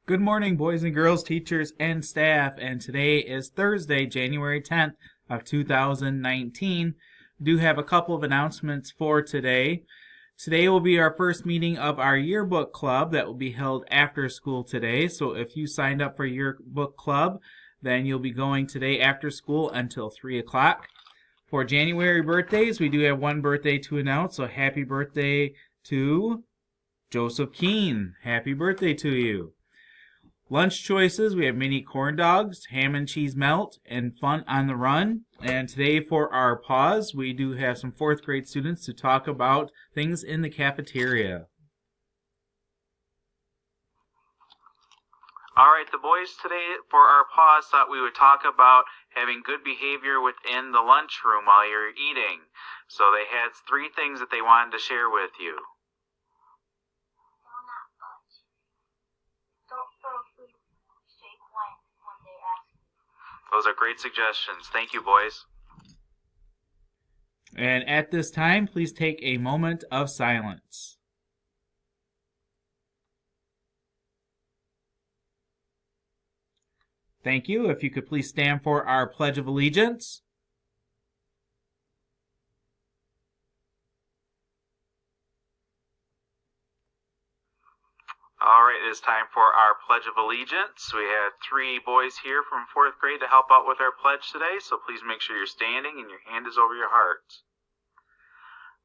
Good morning, boys and girls, teachers, and staff. And today is Thursday, January 10th of 2019. We do have a couple of announcements for today. Today will be our first meeting of our yearbook club that will be held after school today. So if you signed up for yearbook club, then you'll be going today after school until 3 o'clock. For January birthdays, we do have one birthday to announce. So happy birthday to Joseph Keene. Happy birthday to you. Lunch choices, we have mini corn dogs, ham and cheese melt, and fun on the run. And today for our Paws, we do have some 4th grade students to talk about things in the cafeteria. Alright, the boys today for our Paws thought we would talk about having good behavior within the lunchroom while you're eating. So they had 3 things that they wanted to share with you. Those are great suggestions. Thank you, boys. And at this time, please take a moment of silence. Thank you. If you could please stand for our Pledge of Allegiance. Alright, it is time for our Pledge of Allegiance. We have 3 boys here from 4th grade to help out with our pledge today, so please make sure you're standing and your hand is over your heart.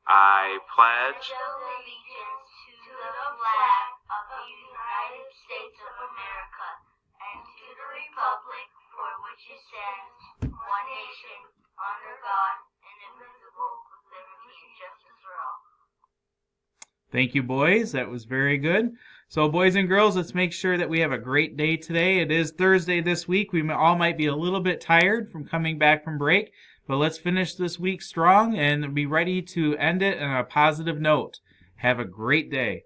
I pledge allegiance to the flag of the United States of America and to the republic for which it stands, one nation, under God, indivisible, with liberty and justice for all. Thank you, boys. That was very good. So, boys and girls, let's make sure that we have a great day today. It is Thursday this week. We all might be a little bit tired from coming back from break, but let's finish this week strong and be ready to end it on a positive note. Have a great day.